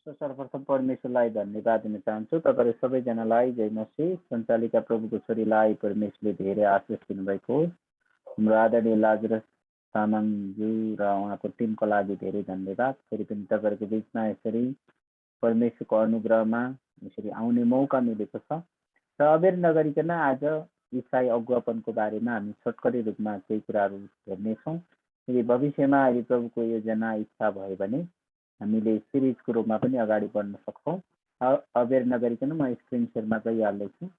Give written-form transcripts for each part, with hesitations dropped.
सर्वप्रथम परमेश्वरलाई धन्यवाद दिन चाहन्छु। तपाईँहरू सबैजनालाई जय मसीह। सञ्चालिका प्रभुको छोरीलाई परमेश्वरले धेरै आशिष दिनुभएको होस्। हाम्रो आदरणीय लाजरस तामाङज्यू र उहाँको टिमको लागि धेरै धन्यवाद। फेरि पनि तपाईँहरूको बिचमा यसरी परमेश्वरको अनुग्रहमा यसरी आउने मौका मिलेको छ र अबेर नगरिकन आज इसाई अगुवापनको बारेमा हामी छोटकरी रूपमा केही कुराहरू हेर्नेछौँ। यदि भविष्यमा यदि प्रभुको योजना इच्छा भयो भने हामीले सिरिजको रूपमा पनि अगाडि बढ्न सक्छौँ। अबेर नगरिकन म स्क्रिन सेयरमा गइहाल्दैछु।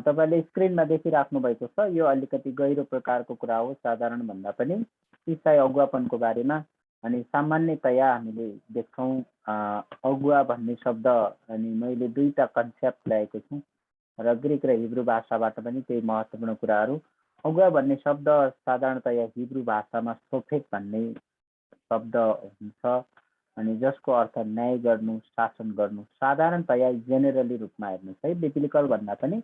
तपाईँले स्क्रिनमा देखिराख्नु भएको छ। यो अलिकति गहिरो प्रकारको कुरा हो, साधारण भन्दा पनि इसाई अगुवापनको बारेमा। अनि सामान्यतया हामीले देख्छौँ अगुवा भन्ने शब्द अनि मैले दुईटा कन्सेप्ट ल्याएको छु र ग्रिक र हिब्रू भाषाबाट पनि त्यही महत्त्वपूर्ण कुराहरू। अगुवा भन्ने शब्द साधारणतया हिब्रू भाषामा सोफेक भन्ने शब्द हुन्छ अनि जसको अर्थ न्याय गर्नु, शासन गर्नु। साधारणतया जेनेरली रूपमा हेर्नुहोस् है, बिब्लिकल भन्दा पनि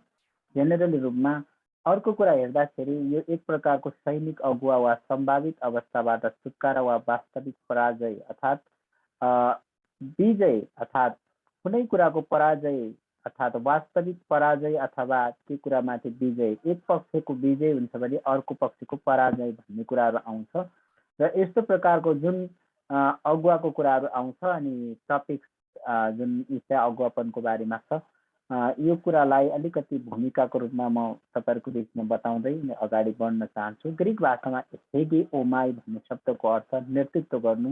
जेनेरली रूपमा। अर्को कुरा हेर्दाखेरि यो एक प्रकारको सैनिक अगुवा वा सम्भावित अवस्थाबाट छुटकारा वा वास्तविक पराजय अर्थात् विजय अर्थात् कुनै कुराको पराजय अर्थात् वास्तविक पराजय अथवा त्यो कुरामाथि विजय। एक पक्षको विजय हुन्छ भने अर्को पक्षको पराजय भन्ने कुराहरू आउँछ र यस्तो प्रकारको जुन अगुवाको कुराहरू आउँछ। अनि टपिक्स जुन इसाई अगुवापनको बारेमा छ, यो कुरालाई अलिकति भूमिकाको रूपमा म तपाईँहरूको बिचमा बताउँदै अगाडि बढ्न चाहन्छु। ग्रिक भाषामा हेगे ओमाई भन्ने शब्दको अर्थ नेतृत्व गर्नु,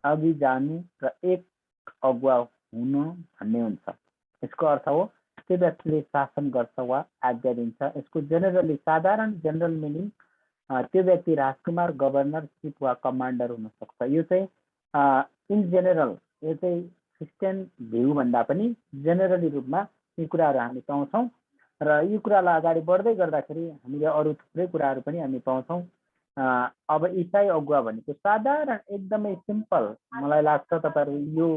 अघि जानु र एक अगुवा हुनु भन्ने हुन्छ। यसको अर्थ हो त्यो व्यक्तिले शासन गर्छ वा आज्ञा दिन्छ। यसको जेनरली साधारण जनरल मिनिङ त्यो व्यक्ति राजकुमार, गभर्नर, चिफ वा कमान्डर हुन सक्छ। यो चाहिँ इन जेनरल, यो चाहिँ क्रिस्चियन भ्यू भन्दा पनि जेनरली रूपमा यी कुराहरू हामी पाउँछौँ र यो कुरालाई अगाडि बढ्दै गर्दाखेरि हामीले अरू थुप्रै कुराहरू पनि हामी पाउँछौँ। अब इसाई अगुवा भनेको साधारण एकदमै सिम्पल, मलाई लाग्छ तपाईँहरू यो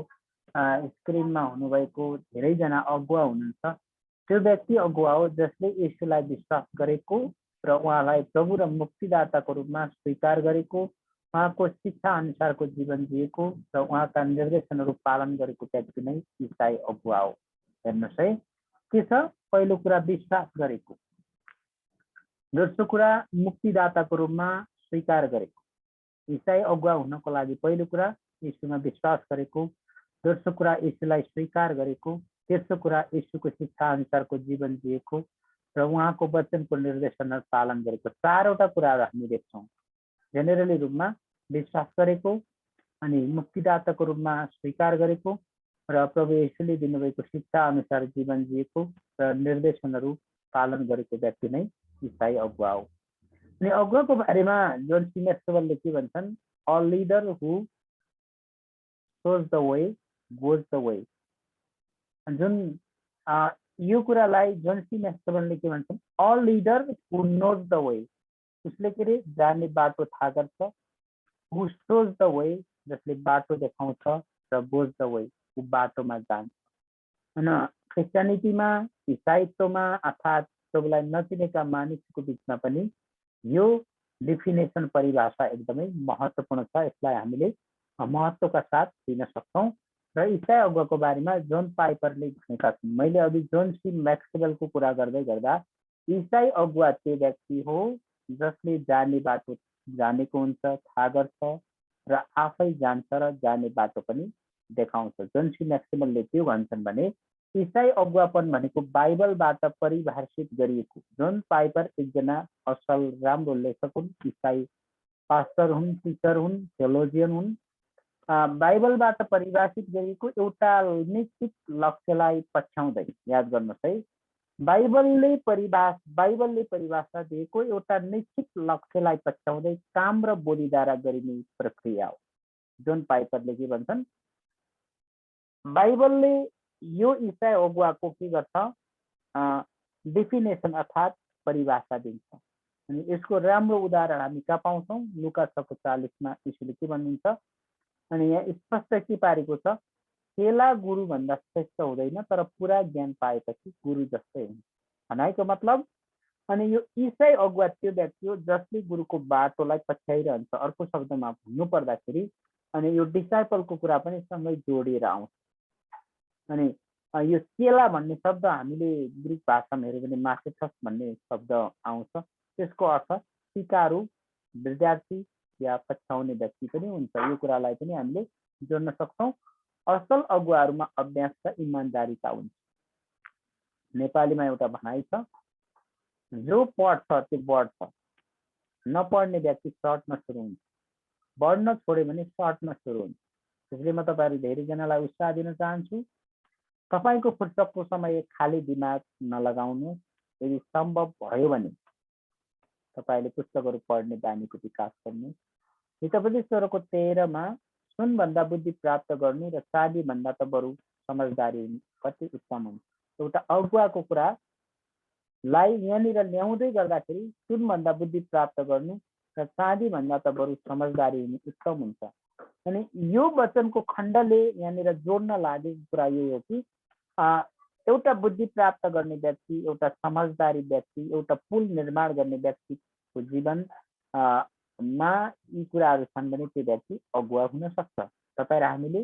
स्क्रिनमा हुनुभएको धेरैजना अगुवा हुनुहुन्छ। त्यो व्यक्ति अगुवा हो जसले येशूलाई विश्वास गरेको र उहाँलाई प्रभु र मुक्तिदाताको रूपमा स्वीकार गरेको, उहाँको शिक्षा अनुसारको जीवन जिएको र उहाँका निर्देशनहरू पालन गरेको व्यक्ति नै इसाई अगुवा हो। हेर्नुहोस् है, के छ? पहिलो कुरा विश्वास गरेको, दोस्रो कुरा मुक्तिदाताको रूपमा स्वीकार गरेको। इसाई अगुवा हुनको लागि पहिलो कुरा येशूमा विश्वास गरेको, दोस्रो कुरा येशूलाई स्वीकार गरेको, तेस्रो कुरा येशूको शिक्षा अनुसारको जीवन जिएको र उहाँको वचनको निर्देशनहरू पालन गरेको। चारवटा कुराहरू हामी देख्छौँ। जेनेरली रूपमा विश्वास गरेको, अनि मुक्तिदाताको रूपमा स्वीकार गरेको र प्रभु येशूले दिनुभएको शिक्षा अनुसार जीवन जिएको र निर्देशनहरू पालन गरेको व्यक्ति नै इसाई अगुवा हो। अनि अगुवाको बारेमा जोन सी मैक्सवेलले के भन्छन्? A leader who shows the way goes the way. जुन यो कुरालाई जोन सी मैक्सवेलले के भन्छन्? A leader who knows the way, उसले के अरे जाने बाटो थाहा गर्छ। हु सोज द वे, जसले बाटो देखाउँछ र गोज द वे, ऊ बाटोमा जान्छ। होइन, क्रिस्चियनिटीमा, इसाईत्वमा अर्थात् प्रभुलाई नचिनेका मानिसको बिचमा पनि यो डिफिनेसन परिभाषा एकदमै महत्त्वपूर्ण छ। यसलाई हामीले महत्त्वका साथ दिन सक्छौँ। र इसाई अगुवाको बारेमा जोन पाइपरले भनेका छन्। मैले अघि जोन सी मैक्सवेलको कुरा गर्दै गर्दा इसाई अगुवा त्यो व्यक्ति हो जसले जाने बाटो जानेको हुन्छ, थाहा गर्छ र आफै जान्छ र जाने बाटो पनि देखाउँछ। जोन सी मैक्सवेलले के भन्छन् भने इसाई अगुवापन भनेको बाइबलबाट परिभाषित गरिएको। जोन पाइपर एकजना असल राम्रो लेखक हुन्, इसाई पास्टर हुन्, टिचर हुन्, थियोलोजियन हुन्। बाइबलबाट परिभाषित गरिएको एउटा निश्चित लक्ष्यलाई पछ्याउँदै, याद गर्नुहोस् है, बाइबलले परिभाषा दिएको एउटा निश्चित लक्ष्यलाई पछ्याउँदै काम र बोलीद्वारा गरिने प्रक्रिया हो। जोन पाइपरले के भन्छन्? बाइबलले यो इसाई अगुवाको के गर्छ? डेफिनेसन अर्थात् परिभाषा दिन्छ। अनि यसको राम्रो उदाहरण हामी कहाँ पाउँछौँ? लुका 6:40 यीशुले के भन्नुहुन्छ? अनि यहाँ स्पष्ट के पारेको छ? चेला गुरुभन्दा श्रेष्ठ हुँदैन, तर पुरा ज्ञान पाएपछि गुरु जस्तै हुन्छ भनाइको मतलब। अनि यो ईसाई अगुवा त्यो व्यक्ति हो जसले गुरुको बाटोलाई पछ्याइरहन्छ। अर्को शब्दमा भन्नु पर्दाखेरि अनि यो डिसाइपलको कुरा पनि सँगै जोडिएर आउँछ। अनि यो चेला भन्ने शब्द हामीले ग्रिक भाषामा हेऱ्यो भने मासेथस भन्ने शब्द आउँछ। त्यसको अर्थ सिकारु, विद्यार्थी या पछ्याउने व्यक्ति पनि हुन्छ। यो कुरालाई पनि हामीले जोड्न सक्छौँ। असल अगुवाहरूमा अभ्यास र इमान्दारिता हुन्छ। नेपालीमा एउटा भनाइ छ, जो पढ्छ त्यो बढ्छ, नपढ्ने व्यक्ति सर्ट्न सुरु हुन्छ, बढ्न छोड्यो भने सर्ट्न सुरु हुन्छ। त्यसले म तपाईँहरू धेरैजनालाई उत्साह दिन चाहन्छु, तपाईँको फुर्सदको समय खाली दिमाग नलगाउनु। यदि सम्भव भयो भने तपाईँले पुस्तकहरू पढ्ने बानीको विकास गर्नु। हितोपदेश 13:13मा सुनभन्दा बुद्धि प्राप्त गर्नु र चाँदीभन्दा त बरु समझदारी हुनु कति उत्तम हुन्छ। एउटा अगुवाको कुरालाई यहाँनिर ल्याउँदै गर्दाखेरि सुनभन्दा बुद्धि प्राप्त गर्नु र चाँदीभन्दा त बरु समझदारी हुनु उत्तम हुन्छ। अनि यो वचनको खण्डले यहाँनिर जोड्न लागेको कुरा यो हो कि एउटा बुद्धि प्राप्त गर्ने व्यक्ति, एउटा समझदारी व्यक्ति, एउटा पुल निर्माण गर्ने व्यक्तिको जीवन मा यी कुराहरू छन् भने त्यो व्यक्ति अगुवा हुन सक्छ। तपाईँ र हामीले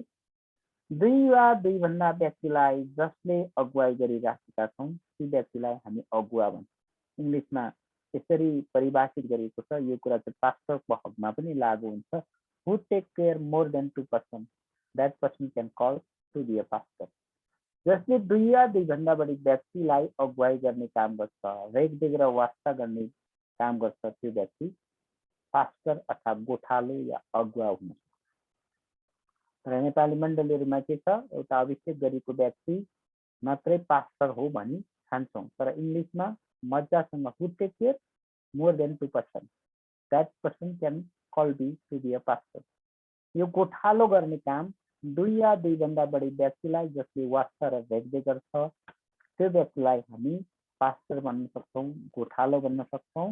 दुई वा दुईभन्दा व्यक्तिलाई जसले अगुवाई गरिराखेका छौँ ती व्यक्तिलाई हामी अगुवा भन्छौँ। इङ्ग्लिसमा यसरी परिभाषित गरिएको छ। यो कुरा चाहिँ पास्टरको हकमा पनि लागू हुन्छ। Who take care more than 2%, that person can call to be a pastor. जसले दुई वा दुईभन्दा बढी व्यक्तिलाई अगुवाई गर्ने काम गर्छ, रेखदेख र वास्ता गर्ने काम गर्छ, त्यो व्यक्ति पास्टर अथवा गोठालो या अगुवा हुन सक्छ। र नेपाली मण्डलीहरूमा के छ, एउटा अभिषेक गरेको व्यक्ति मात्रै पास्टर हो भनी ठान्छौँ। तर इङ्ग्लिसमा मजासँग who take care more than 2%, that person can call be to be a pastor. यो गोठालो गर्ने काम दुई या दुईभन्दा बढी व्यक्तिलाई जसले वास्ता र रेखदेख गर्छ त्यो व्यक्तिलाई हामी पास्टर भन्न सक्छौँ, गोठालो भन्न सक्छौँ।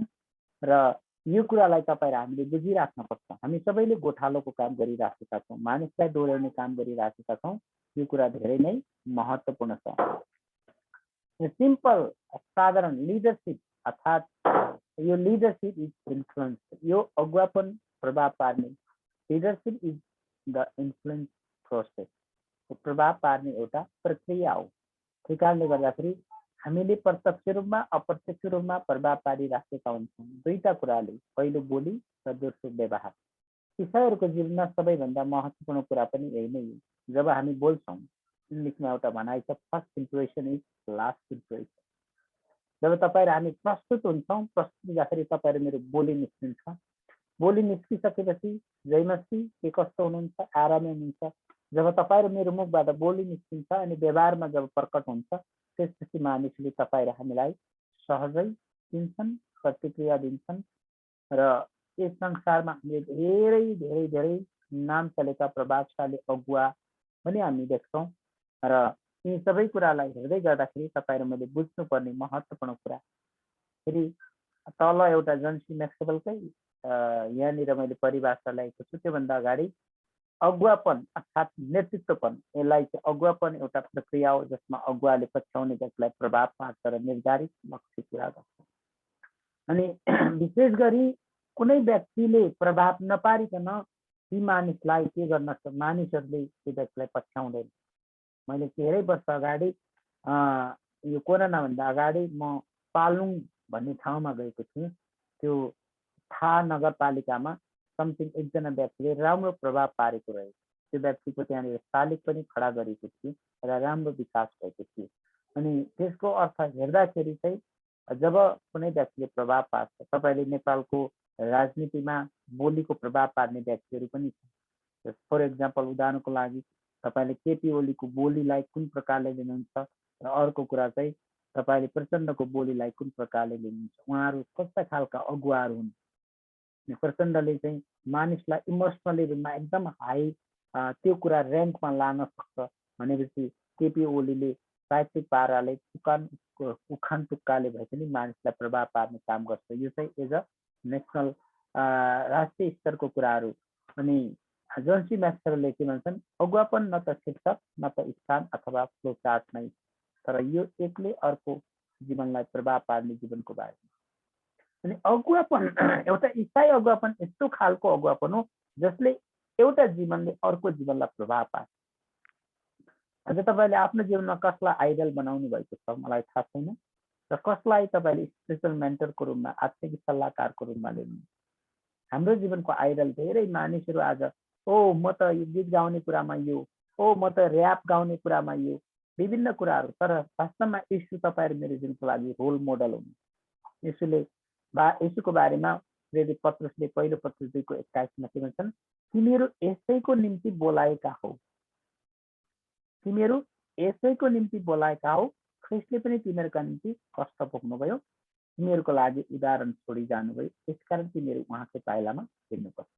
र यो कुरालाई तपाईँ र हामीले बुझिराख्नुपर्छ। हामी सबैले गोठालोको काम गरिराखेका छौँ, मानिसलाई डोर्याउने काम गरिराखेका छौँ। यो कुरा धेरै नै महत्त्वपूर्ण छ। सिम्पल साधारण लिडरसिप अर्थात् यो लिडरसिप इज इन्फ्लुएन्स, यो अगुवापन प्रभाव पार्ने, leadership is the influence process, प्रभाव पार्ने एउटा प्रक्रिया हो। त्यही कारणले गर्दाखेरि हामीले प्रत्यक्ष रूपमा अप्रत्यक्ष रूपमा प्रभाव पारिराखेका हुन्छौँ दुईटा कुराले, पहिलो बोली र दोस्रो व्यवहार। इसाईहरूको जीवनमा सबैभन्दा महत्त्वपूर्ण कुरा पनि यही नै हो। जब हामी बोल्छौँ, इङ्ग्लिसमा एउटा भनाइ छ, first impression is last impression. जब तपाईँ र हामी प्रस्तुत हुन्छौँ, प्रस्तुत हुँदाखेरि तपाईँ र मेरो बोली निस्किन्छ। बोली निस्किसकेपछि जयमसी के कस्तो हुनुहुन्छ, आरामै हुनुहुन्छ। जब तपाईँ र मेरो मुखबाट बोली निस्किन्छ अनि व्यवहारमा जब प्रकट हुन्छ, त्यसपछि मानिसले तपाईँ र हामीलाई सहजै चिन्छन्, प्रतिक्रिया दिन्छन्। र यस संसारमा हामीले धेरै धेरै धेरै नाम चलेका प्रभावशाली अगुवा पनि हामी देख्छौँ। र यी सबै कुरालाई हेर्दै गर्दाखेरि तपाईँ र मैले बुझ्नुपर्ने महत्त्वपूर्ण कुरा, फेरि तल एउटा जन सी म्याक्सवेलकै यहाँनिर मैले परिभाषा ल्याएको छु। त्योभन्दा अगाडि अगुवापन अर्थात् नेतृत्वपन, यसलाई चाहिँ अगुवापन एउटा प्रक्रिया हो जसमा अगुवाले पछ्याउने व्यक्तिलाई प्रभाव पार्छ र निर्धारित लक्ष्य पुरा गर्छ। अनि विशेष गरी कुनै व्यक्तिले प्रभाव नपारिकन ती मानिसलाई के गर्न सक्छ, मानिसहरूले त्यो व्यक्तिलाई पछ्याउँदैन। मैले धेरै वर्ष अगाडि यो कोरोनाभन्दा अगाडि म पालुङ भन्ने ठाउँमा गएको थिएँ। त्यो थाहा नगरपालिकामा समथिङ एकजना व्यक्तिले राम्रो प्रभाव पारेको रहेछ। त्यो व्यक्तिको त्यहाँनिर शालिग पनि खडा गरेको थियो र राम्रो विकास भएको थियो। अनि त्यसको अर्थ हेर्दाखेरि चाहिँ जब कुनै व्यक्तिले प्रभाव पार्छ, तपाईँले नेपालको राजनीतिमा बोलीको प्रभाव पार्ने व्यक्तिहरू पनि छन्। फर एक्जाम्पल, उदाहरणको लागि तपाईँले केपी ओलीको बोलीलाई कुन प्रकारले लिनुहुन्छ र अर्को कुरा चाहिँ तपाईँले प्रचण्डको बोलीलाई कुन प्रकारले लिनुहुन्छ, उहाँहरू कस्ता खालका अगुवाहरू हुन्। प्रचण्डले चाहिँ मानिसलाई इमोसनली रूपमा एकदम हाई त्यो कुरा ऱ्याङ्कमा लान सक्छ भनेपछि केपी ओलीले साहित्यिक पाराले उखान तुक्काले भए पनि मानिसलाई प्रभाव पार्ने काम गर्छ। यो चाहिँ एज अ नेसनल राष्ट्रिय स्तरको कुराहरू। अनि जोन्सी म्याक्सवेलले के भन्छन्, अगुवापन न त शिक्षक न त स्थान अथवा फ्लो चार्ट नै, तर यो एकले अर्को जीवनलाई प्रभाव पार्ने जीवनको बारेमा। अनि अगुवापन एउटा इसाई अगुवापन यस्तो खालको अगुवापन हो जसले एउटा जीवनले अर्को जीवनलाई प्रभाव पार्छ। अझ तपाईँले आफ्नो जीवनमा कसलाई आइडल बनाउनु भएको छ मलाई थाहा छैन, र कसलाई तपाईँले स्पिरिचुअल मेन्टरको रूपमा, आत्मिक सल्लाहकारको रूपमा लिनु। हाम्रो जीवनको आइडल धेरै मानिसहरू आज, ओ म त यो गीत गाउने कुरामा यो, ओ म त ऱ्याप गाउने कुरामा यो, विभिन्न कुराहरू, तर वास्तवमा यीशु तपाईँ मेरो जीवनको लागि रोल मोडल हुनु। यीशुको बारेमा प्रेरित पत्रुसले पहिलो पत्रुस 2:21 के भन्छन्, तिमीहरू यसैको निम्ति बोलाएका हौ, तिमीहरू यसैको निम्ति बोलाएका हौ, ख्रिस्टले पनि तिमीहरूका निम्ति कष्ट भोग्नुभयो, तिमीहरूको लागि उदाहरण छोडी जानुभयो, यसकारण तिमीहरू उहाँको पाइलामा हिँड्नुपर्छ।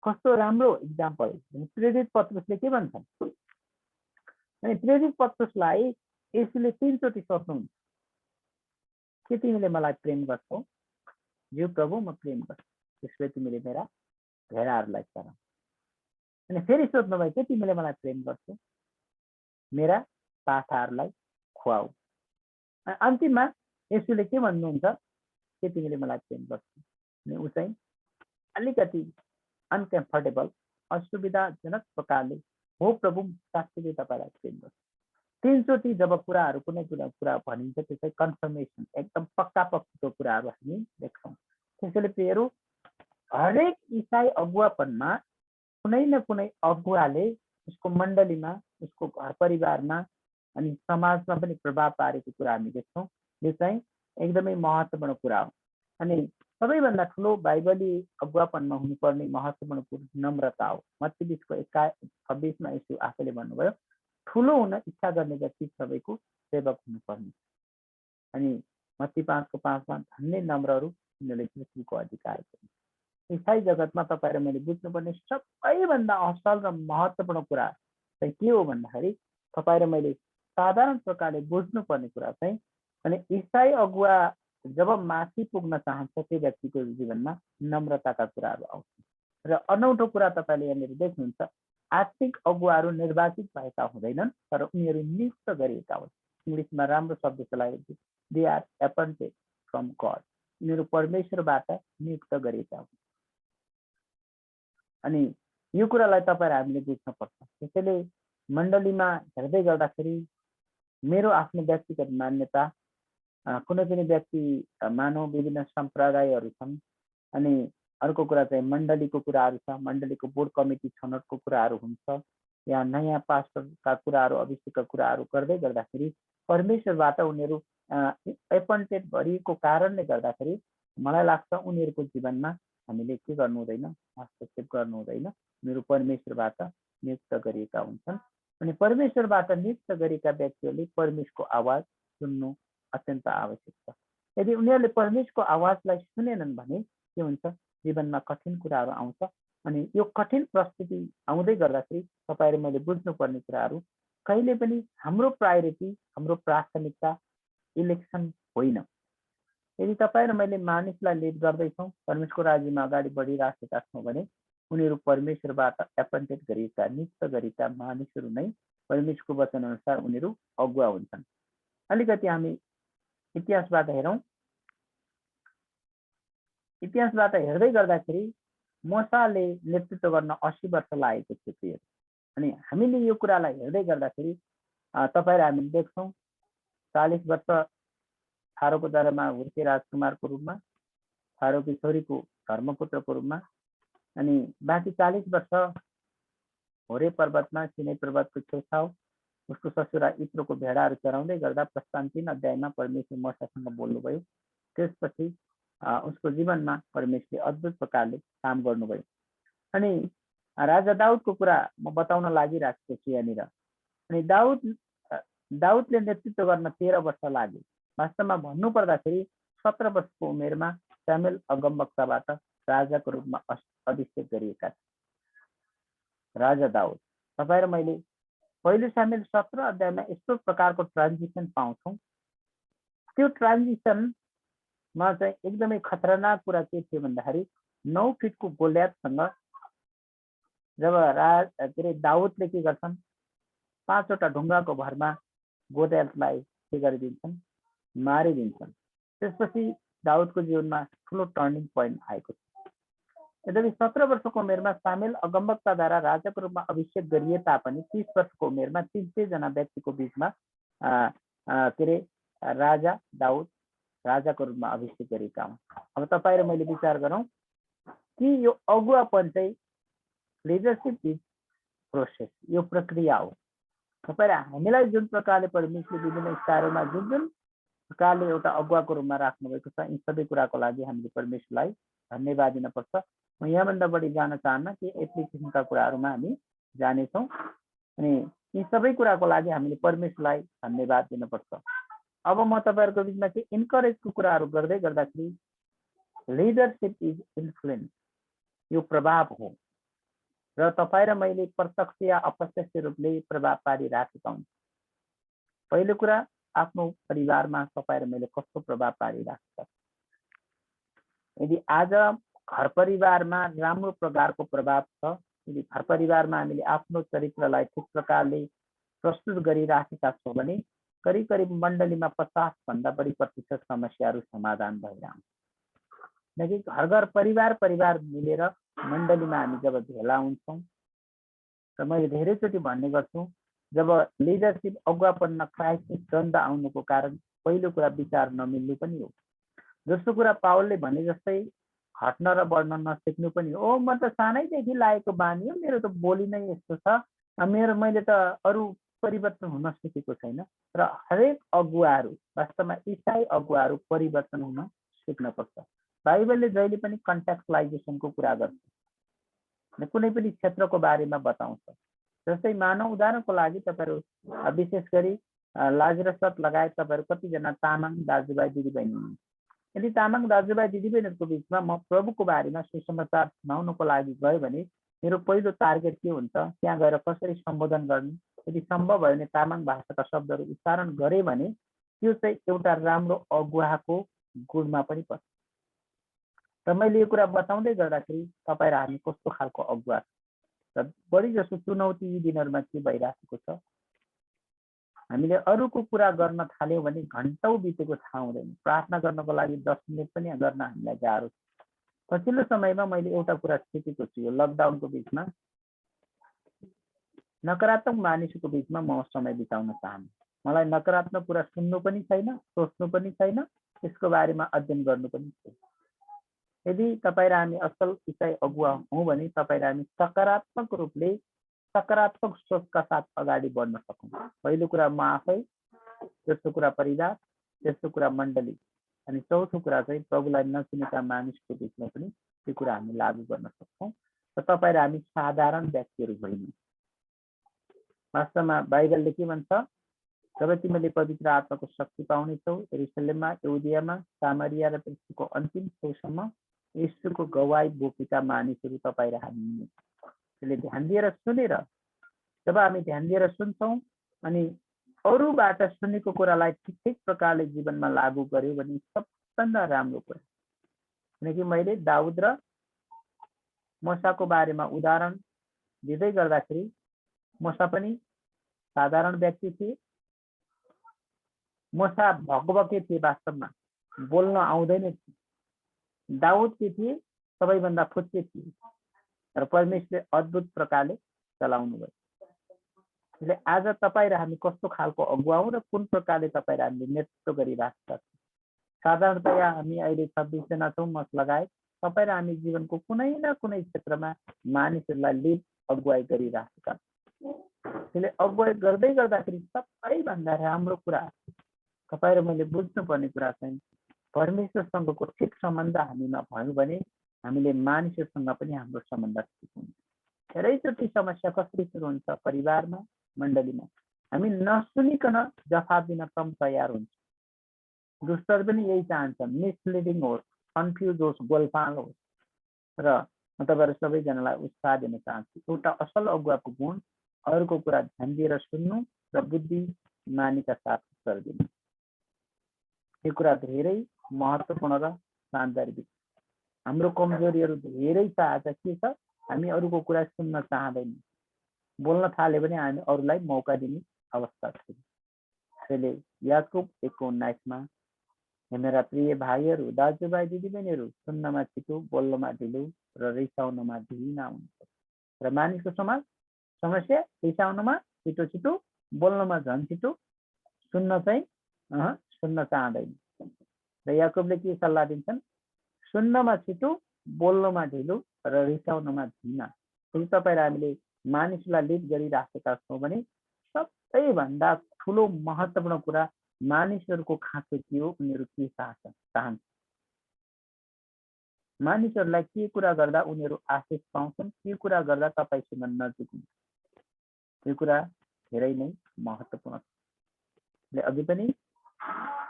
कस्तो राम्रो इक्जाम्पल। प्रेरित पत्रुसले के भन्छन्, अनि प्रेरित पत्रुसलाई यसले 3 चोटि सोध्नुहुन्छ, के तिमीले मलाई प्रेम गर्छौ? जो प्रभु म प्रेम गर्छु, त्यसले तिमीले मेरा भेडाहरूलाई चराऊ। अनि फेरि सोध्नुभयो, के तिमीले मलाई प्रेम गर्छौ? मेरा पाठाहरूलाई खुवाऊ। अन्तिममा यसुले के भन्नुहुन्छ, के तिमीले मलाई प्रेम गर्छौ? अनि ऊ चाहिँ अलिकति अनकम्फर्टेबल, असुविधाजनक प्रकारले, हो प्रभु साँच्चै तपाईँलाई प्रेम गर्छु। 3 चोटि जब कुराहरू कुनै कुरा भनिन्छ त्यो चाहिँ कन्फर्मेसन, एकदम पक्का पक्कीको कुराहरू हामी देख्छौँ। त्यसैले प्रियहरू, हरेक इसाई अगुवापनमा कुनै न कुनै अगुवाले उसको मण्डलीमा, उसको घर परिवारमा अनि समाजमा पनि प्रभाव पारेको कुरा हामी देख्छौँ। यो चाहिँ एकदमै महत्त्वपूर्ण कुरा हो। अनि सबैभन्दा ठुलो बाइबली अगुवापनमा हुनुपर्ने महत्त्वपूर्ण कुरो नम्रता हो। मत्ती 20:26 यीशु आफैले भन्नुभयो, ठुलो हुन इच्छा गर्ने व्यक्ति सबैको सेवक हुनुपर्ने। अनि मत्ती 5:5 धन्य नम्रहरू, उनीहरूले पृथ्वीको अधिकार गर्छ। इसाई जगतमा तपाईँ र मैले बुझ्नुपर्ने सबैभन्दा असल र महत्त्वपूर्ण कुरा चाहिँ के हो भन्दाखेरि, तपाईँ र मैले साधारण प्रकारले बुझ्नुपर्ने कुरा चाहिँ, अनि इसाई अगुवा जब माथि पुग्न चाहन्छ त्यो व्यक्तिको जीवनमा नम्रताका कुराहरू आउँछन्। र अनौठो कुरा तपाईँले यहाँनिर देख्नुहुन्छ, आत्मिक अगुवाहरू निर्वाचित भएका हुँदैनन्, तर उनीहरू नियुक्त गरिएका हुन्। इङ्ग्लिसमा राम्रो शब्द चलाएको, they are appointed from God, उनीहरू परमेश्वरबाट नियुक्त गरिएका हुन्। अनि यो कुरालाई तपाईँ हामीले बुझ्नुपर्छ। त्यसैले मण्डलीमा हेर्दै गर्दाखेरि मेरो आफ्नो व्यक्तिगत मान्यता, कुनै पनि व्यक्ति मानव विभिन्न सम्प्रदायहरू छन्, अनि अर्को कुरा चाहिँ मण्डलीको कुराहरू छ, मण्डलीको बोर्ड कमिटी छनौटको कुराहरू हुन्छ, या नयाँ पास्टरका कुराहरू, अभिषेकका कुराहरू गर्दै गर्दाखेरि परमेश्वरबाट उनीहरू एपोइन्टेड गरिएको कारणले गर्दाखेरि मलाई लाग्छ उनीहरूको जीवनमा हामीले के गर्नु हुँदैन, हस्तक्षेप गर्नु हुँदैन। उनीहरू परमेश्वरबाट नियुक्त गरिएका हुन्छन्। अनि परमेश्वरबाट नियुक्त गरेका व्यक्तिहरूले परमेश्वरको आवाज सुन्नु अत्यन्त आवश्यक छ। यदि उनीहरूले परमेश्वरको आवाजलाई सुनेनन् भने के हुन्छ, जीवनमा कठिन कुराहरू आउँछ। अनि यो कठिन परिस्थिति आउँदै गर्दाखेरि तपाईँ र मैले बुझ्नुपर्ने कुराहरू, कहिले पनि हाम्रो प्रायोरिटी, हाम्रो प्राथमिकता इलेक्सन होइन। यदि तपाईँ र मैले मानिसलाई लिड गर्दैछौँ, परमेश्वरको राज्यमा अगाडि बढिराखेका छौँ भने उनीहरू परमेश्वरबाट एपोइन्टेड गरिएका, नियुक्त गरिएका मानिसहरू नै परमेश्वरको वचन अनुसार उनीहरू अगुवा हुन्छन्। अलिकति हामी इतिहासबाट हेरौँ। इतिहासबाट हेर्दै गर्दाखेरि मोसाले नेतृत्व गर्न 80 वर्ष लागेको थियो। अनि हामीले यो कुरालाई हेर्दै गर्दाखेरि तपाईँ र हामीले देख्छौँ 40 वर्ष फारोको दरबारमा हुर्के राजकुमारको रूपमा, फारोकी छोरीको धर्मपुत्रको रूपमा, अनि बाँकी 40 वर्ष होरे पर्वतमा, सिनै पर्वतको छेउछाउ उसको ससुरा इत्रोको भेडाहरू चराउँदै गर्दा प्रस्थान 3 अध्यायमा परमेश्वर मोसासँग बोल्नुभयो। त्यसपछि उसको जीवनमा परमेश्वरले अद्भुत प्रकारले काम गर्नुभयो। अनि राजा दाउदको कुरा म बताउन लागिरहेको छु यहाँनिर। अनि दाउदले नेतृत्व गर्न 13 वर्ष लाग्यो। वास्तवमा भन्नुपर्दाखेरि 17 वर्षको उमेरमा स्यामुएल अगमवक्ताबाट राजाको रूपमा अभिषेक गरिएका थिए राजा दाउद। तपाईँ र मैले पहिलो स्यामुएल 17 अध्यायमा यस्तो प्रकारको ट्रान्जिसन पाउँछौँ। त्यो ट्रान्जिसनमा चाहिँ एकदमै खतरनाक कुरा के थियो भन्दाखेरि 9 फिटको गोलियतसँग जब के अरे दाउदले के गर्छन्, 5वटा ढुङ्गाको भरमा गोलियतलाई के गरिदिन्छन्, मारिदिन्छन्। त्यसपछि दाउदको जीवनमा ठुलो टर्निङ पोइन्ट आएको छ। यद्यपि 17 वर्षको उमेरमा सामेल अगमवक्ताद्वारा राजाको रूपमा अभिषेक गरिए तापनि 30 वर्षको उमेरमा 300 जना व्यक्तिको बिचमा के अरे राजा दाउद राजाको रूपमा अभिषेक गरेका हुन्। अब तपाईँ र मैले विचार गरौँ कि यो अगुवापन चाहिँ लिडरसिप इज प्रोसेस, यो प्रक्रिया हो। तपाईँ हामीलाई जुन प्रकारले परमेश्वरले विभिन्न स्तरमा जुन जुन प्रकारले एउटा अगुवाको रूपमा राख्नुभएको छ, यी सबै कुराको लागि हामीले परमेश्वरलाई धन्यवाद दिनुपर्छ। म यहाँभन्दा बढी जान चाहन्न कि एप्लिकेसनका कुराहरूमा हामी जानेछौँ अनि यी सबै कुराको लागि हामीले परमेश्वरलाई धन्यवाद दिनुपर्छ। अब म तपाईँहरूको बिचमा चाहिँ इन्करेजको कुराहरू गर्दै गर्दाखेरि लिडरसिप इज इन्फ्लुएन्स, यो प्रभाव हो र तपाईँ र मैले प्रत्यक्ष या अप्रत्यक्ष रूपले प्रभाव पारिराखेका हुन्छ। पहिलो कुरा, आफ्नो परिवारमा तपाईँ र मैले कस्तो प्रभाव पारिराखेका छ। यदि आज घर परिवारमा राम्रो प्रकारको प्रभाव छ, यदि घर परिवारमा हामीले आफ्नो चरित्रलाई ठिक प्रकारले प्रस्तुत गरिराखेका छौँ भने करिब करिब मण्डलीमा 50 भन्दा बढी प्रतिशत समस्याहरू समाधान भइरहन्छ। किनकि घर घर परिवार परिवार मिलेर मण्डलीमा हामी जब भेला हुन्छौँ र मैले धेरैचोटि भन्ने गर्छु, जब लिडरसिप अगुवापनमा क्राइसिस द्वन्द आउनुको कारण पहिलो कुरा विचार नमिल्नु पनि हो। दोस्रो कुरा पावलले भने जस्तै हट्न र बढ्न नसिक्नु पनि हो। म त सानैदेखि लागेको बानी हो, मेरो त बोली नै यस्तो छ, मैले त अरू परिवर्तन हुन सिकेको छैन। र हरेक अगुवाहरू, वास्तवमा इसाई अगुवाहरू परिवर्तन हुन सिक्न पर्छ। बाइबलले जहिले पनि कन्टेक्सुअलाइजेसनको कुरा गर्छ, कुनै पनि क्षेत्रको बारेमा बताउँछ। जस्तै मानव उदाहरणको लागि तपाईँहरू विशेष गरी लाजरस लगायत तपाईँहरू कतिजना तामाङ दाजुभाइ दिदीबहिनी हुनुहुन्छ। यदि तामाङ दाजुभाइ दिदीबहिनीहरूको बिचमा म प्रभुको बारेमा सुसमाचार सुनाउनको लागि गयो भने मेरो पहिलो टार्गेट के हुन्छ, त्यहाँ गएर कसरी सम्बोधन गर्ने। यदि सम्भव भयो भने तामाङ भाषाका शब्दहरू उच्चारण गरे भने त्यो चाहिँ एउटा राम्रो अगुवाको गुणमा पनि पर्छ। र मैले यो कुरा बताउँदै गर्दाखेरि तपाईँ र हामी कस्तो खालको अगुवा र बढी जसो चुनौती यी दिनहरूमा के भइराखेको छ, हामीले अरूको कुरा गर्न थाल्यौँ भने घन्टौँ बितेको थाहा हुँदैन। प्रार्थना गर्नको लागि 10 मिनट पनि गर्न हामीलाई गाह्रो छ। पछिल्लो समयमा मैले एउटा कुरा सिकेको छु, यो लकडाउनको बिचमा नकारात्मक मानिसको बिचमा म समय बिताउन चाहन्छु। मलाई नकारात्मक कुरा सुन्नु पनि छैन, सोच्नु पनि छैन, त्यसको बारेमा अध्ययन गर्नु पनि छैन। यदि तपाईँ र हामी असल इसाई अगुवा हौँ भने तपाईँ र हामी सकारात्मक रूपले सकारात्मक सोचका साथ अगाडि बढ्न सकौँ। पहिलो कुरा म आफै, तेस्रो कुरा परिवार, तेस्रो कुरा मण्डली अनि चौथो कुरा चाहिँ प्रभुलाई नचिनेका मानिसको बिचमा पनि त्यो कुरा हामी लागू गर्न सक्छौँ। र तपाईँ र हामी साधारण व्यक्तिहरू होइनौँ। वास्तवमा बाइबलले के भन्छ, जब तिमीले पवित्र आत्माको शक्ति पाउनेछौ, यरुसलेममा, यहुदियामा, सामरिया र पृथ्वीको अन्तिम छेउसम्म यीशुको गवाई बोकेका मानिसहरू तपाईँ र हामी हुनेछौँ। त्यसले ध्यान दिएर सुनेर, जब हामी ध्यान दिएर सुन्छौँ अनि अरूबाट सुनेको कुरालाई ठिक प्रकारले जीवनमा लागू गर्यो भने सबभन्दा राम्रो कुरा। किनकि मैले दाउद र मोसाको बारेमा उदाहरण दिँदै गर्दाखेरि मोसा पनि साधारण व्यक्ति थिए। मोसा भगभके थिए, वास्तवमा बोल्न आउँदैन थिए। दाउद के थिए, सबैभन्दा फुच्चे थिए र परमेश्वरले अद्भुत प्रकारले चलाउनु भयो। त्यसले आज तपाईँ र हामी कस्तो खालको अगुवा हौँ र कुन प्रकारले तपाईँ र हामीले नेतृत्व गरिराखेका छौँ। साधारणतया हामी अहिले 26 जना छौँ, म लगायत। तपाईँ र हामी जीवनको कुनै न कुनै क्षेत्रमा मानिसहरूलाई लिड अगुवाई गरिराखेका छौँ। त्यसले अगुवाई गर्दै गर्दाखेरि सबैभन्दा राम्रो कुरा तपाईँ र मैले बुझ्नुपर्ने कुरा चाहिँ परमेश्वरसँगको ठिक सम्बन्ध हामीमा भयो भने हामीले मानिसहरूसँग पनि हाम्रो सम्बन्ध ठिक हुन्छ। धेरैचोटि समस्या कसरी सुरु हुन्छ, परिवारमा, मण्डलीमा हामी नसुनिकन जवाफ दिन कम तयार हुन्छ। दुष्टहरू पनि यही चाहन्छन्, मिसलिडिङ होस्, कन्फ्युज होस्, गोलपाल होस्। र म तपाईँहरू सबैजनालाई उत्साह दिन चाहन्छु, एउटा असल अगुवाको गुण अरूको कुरा ध्यान दिएर सुन्नु र बुद्धिमानीका साथ उत्तर दिनु। यो कुरा धेरै महत्त्वपूर्ण र शानदार विषय। हाम्रो कमजोरीहरू धेरै छ आज। के छ, हामी अरूको कुरा सुन्न चाहदैनौँ। बोल्न थाल्यो भने हामी अरूलाई मौका दिने अवस्था छैन। त्यसैले याकुब 1:19 हे मेरा प्रिय भाइहरू, दाजुभाइ, दिदीबहिनीहरू, सुन्नमा छिटो, बोल्नमा ढिलो र रिसाउनमा ढिला हुनुपर्छ। र मानिसको समस्या रिसाउनमा छिटो छिटो, बोल्नमा झन् छिटो, सुन्न चाहँदैन। र याकुबले के सल्लाह दिन्छन्? सुन्नमा छिटो, बोल्नमा ढिलो र रिसाउनमा ढिला। फेरि तपाईँ हामीले मानिसलाई लिड गरिराखेका छौँ भने सबैभन्दा ठुलो महत्त्वपूर्ण कुरा मानिसहरूको खाँचो के हो, उनीहरू के चाहन्छ, मानिसहरूलाई के कुरा गर्दा उनीहरू आशिष पाउँछन्, के कुरा गर्दा तपाईँसँग नजिक हुन्छ, यो कुरा धेरै नै महत्त्वपूर्ण छ। अघि पनि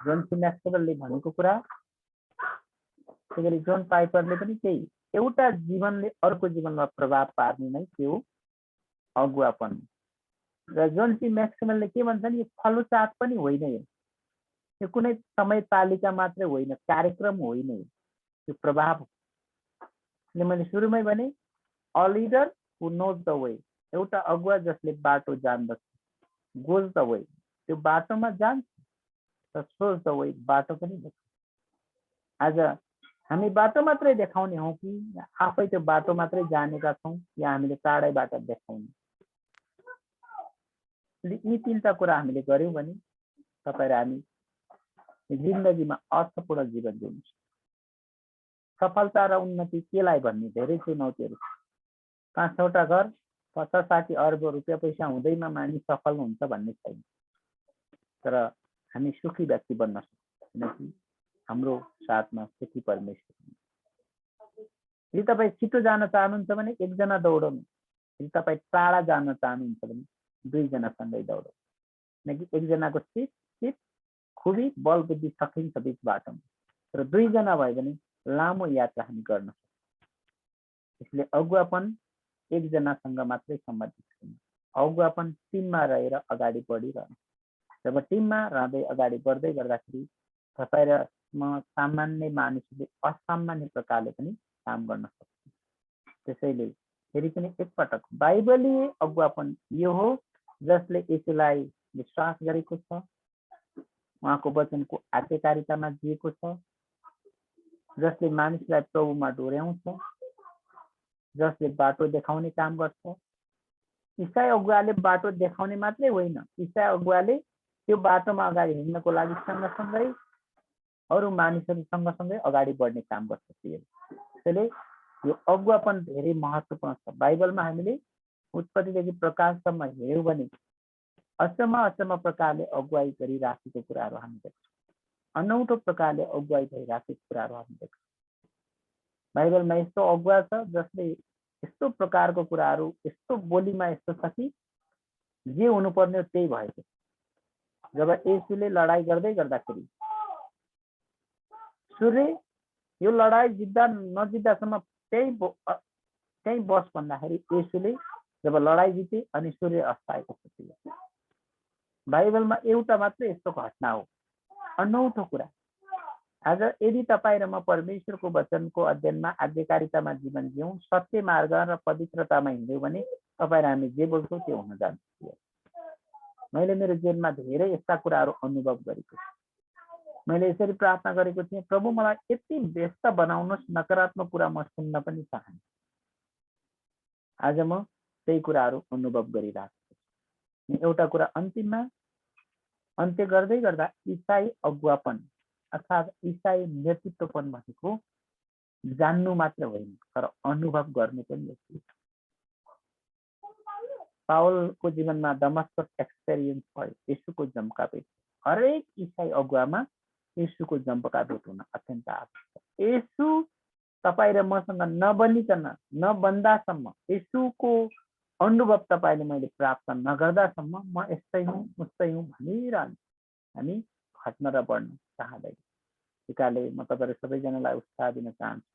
जोन सी म्याक्सवेलले भनेको कुरा, त्यसै गरी जोन पाइपरले पनि त्यही, एउटा जीवनले अर्को जीवनमा प्रभाव पार्ने नै के हो, अगुवापन। र जोन सी म्याक्सवेलले के भन्छन्, यो फलोचाट पनि होइन, यो कुनै समय तालिका मात्रै होइन, कार्यक्रम होइन, यो प्रभाव हो। मैले सुरुमै भने a leader who knows the way, एउटा अगुवा जसले बाटो जान्दछ, गोज द वे, त्यो बाटोमा जान्छ, र सोज द वे, बाटो पनि देखाउँछ। आज हामी बाटो मात्रै देखाउने हौ कि आफै त्यो बाटो मात्रै जानेका छौँ, या हामीले टाढैबाट देखाउने? यी तीनटा कुरा हामीले गर्यौँ भने तपाईँ र हामी जिन्दगीमा अर्थपूर्ण जीवन जिउनु सक्छौँ। सफलता र उन्नति केलाई भन्ने धेरै चुनौतीहरू छ। 5-6वटा घर, 50-60 अर्ब रुपियाँ पैसा हुँदैमा मानिस सफल हुन्छ भन्ने छैन। तर हामी सुखी व्यक्ति बन्न सक्छौँ, किनकि हाम्रो साथमा सुखी परमेश्वर हुनुहुन्छ। यदि तपाईँ छिटो जान चाहनुहुन्छ भने एकजना दौडनु, यदि तपाईँ टाढा जान चाहनुहुन्छ भने 2 जनासँगै दौडनु, किनकि एकजनाको सिप खुबी बल बुद्धि सकिन्छ बिच बाटोमा, तर 2 जना भयो भने लामो यात्रा हामी गर्न सक्छौँ। यसले अगुवापन एकजनासँग मात्रै सम्बन्धित छैन, अगुवापन टिममा रहेर अगाडि बढिरहनु। जब टिममा रहँदै अगाडि बढ्दै गर्दाखेरि तपाईँ र म सामान्य मानिसले असामान्य प्रकारले पनि काम गर्न सक्छौँ। त्यसैले फेरि पनि एकपटक बाइबलीय अगुवापन यो हो जसले यसलाई विश्वास गरेको छ, उहाँको वचनको आज्ञाकारितामा जिएको छ, जसले मानिसलाई प्रभुमा डोर्याउँछ, जसले बाटो देखाउने काम गर्छ। ईसाई अगुवाले बाटो देखाउने मात्रै होइन, ईसाई अगुवाले त्यो बाटोमा अगाडि हिँड्नको लागि सँगसँगै अरू मानिसहरू सँगसँगै अगाडि बढ्ने काम गर्छ। त्यसैले यो अगुवापन धेरै महत्त्वपूर्ण छ। बाइबलमा हामीले उत्पत्तिदेखि प्रकाशसम्म हेऱ्यौँ भने अचम्म प्रकारले अगुवाई गरिराखेको कुराहरू हामी देख्छौँ, अनौठो प्रकारले अगुवाई भइराखेको कुराहरू हामी देख्छौँ। बाइबलमा यस्तो अगुवा छ जसले यस्तो प्रकारको कुराहरू, यस्तो बोलीमा यस्तो छ कि जे हुनुपर्ने त्यही भएको। जब येशूले लडाइँ गर्दै गर्दाखेरि सूर्य यो लडाइँ जित्दा नजित्दासम्म त्यही बस भन्दाखेरि येशूले जब लडाइँ जिते अनि सूर्य अस्ताएको छ। बाइबलमा एउटा मात्रै यस्तो घटना हो, अनौठो कुरा। आज यदि तपाईँ र म परमेश्वरको वचनको अध्ययनमा आज्ञाकारितामा जीवन जियौँ, सत्य मार्ग र पवित्रतामा हिँड्यौँ भने तपाईँ र हामी जे बोल्छौँ त्यो हुन जान्छ। मैले मेरो जीवनमा धेरै यस्ता कुराहरू अनुभव गरेको छु। मैले यसरी प्रार्थना गरेको थिएँ, प्रभु मलाई यति व्यस्त बनाउनुहोस्, नकारात्मक कुरा म सुन्न पनि चाहन्छु। आज म त्यही कुराहरू अनुभव गरिरहेको छु। एउटा कुरा अन्तिममा अन्त्य गर्दै गर्दा ईसाई अगुवापन अर्थात् ईसाई नेतृत्वपन भनेको जान्नु मात्र होइन, तर अनुभव गर्नु पनि हो। पावलको जीवनमा दमस्कस एक्सपिरियन्स भयो, येशूको जम्का भेट। हरेक ईसाई अगुवामा येशूको जम्का भेट हुन अत्यन्त आवश्यक छ। येशू तपाईँ र मसँग नबनिकन नबन्दासम्म, येशूको अनुभव तपाईँले मैले प्राप्त नगर्दासम्म म यस्तै हुँ उस्तै हुँ भनिरहनु हामी घट्न र बढ्न चाहँदैन। त्यही कारणले म तपाईँहरू सबैजनालाई उत्साह दिन चाहन्छु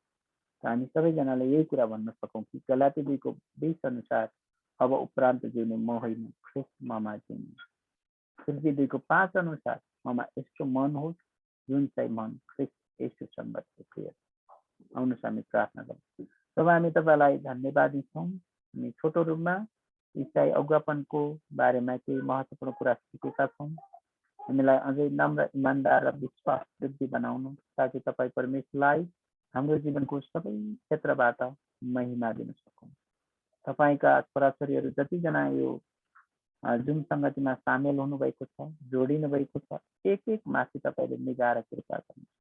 र हामी सबैजनाले यही कुरा भन्न सकौँ कि गलाती 2:20 अनुसार अब उपरान्त जिउने म होइन, ख्रिस्ट ममा जिउने। फिलिप्पी 2:5 अनुसार ममा यस्तो मन होस् जुन चाहिँ मन ख्रिस्ट येशूसँग थियो। आउनुहोस् हामी प्रार्थना गरौँ। तब हामी तपाईँलाई धन्यवादी छौँ। हामी छोटो रूपमा इसाई अगुवापनको बारेमा केही महत्त्वपूर्ण कुरा सिकेका छौँ। हामीलाई अझै नम्र, इमान्दार र विश्वास वृद्धि बनाउनु ताकि तपाईँ परमेश्वरलाई हाम्रो जीवनको सबै क्षेत्रबाट महिमा दिन सकौँ। तपाईँका छोराछोरीहरू जतिजना यो जुन सङ्गतिमा सामेल हुनुभएको छ, जोडिनु भएको छ, एक एक माथि तपाईँले निगाह र कृपा गर्नुहोस्,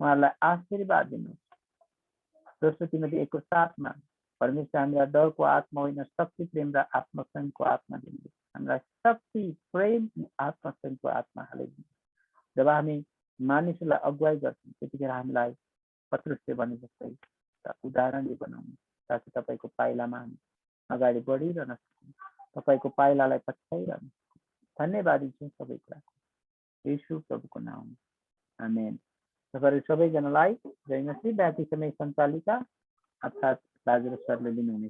उहाँहरूलाई आशीर्वाद दिनुहोस्। दोस्रो तिमोथी 1 को 7 मा परमेश्वर हामीलाई डरको आत्मा होइन, शक्ति, प्रेम र आत्मसंयमको आत्मा दिनुहुन्छ। हामीलाई शक्ति, प्रेम, आत्मसंयमको आत्मा हालिदिनु। जब हामी मानिसहरूलाई अगुवाई गर्छौँ त्यतिखेर हामीलाई पत्रुसले भने जस्तै उदाहरणले बनाउनु ताकि तपाईँको पाइलामा हामी अगाडि बढिरहन सकौँ, तपाईँको पाइलालाई पछ्याइरहन सकौँ। धन्यवादी छौँ सबै कुराको येशू प्रभुको नाममा, आमेन। तपाईँहरू सबैजनालाई जय मसीह। बाँकी समय सञ्चालिका अर्थात् लाजरस सरले लिनुहुनेछ।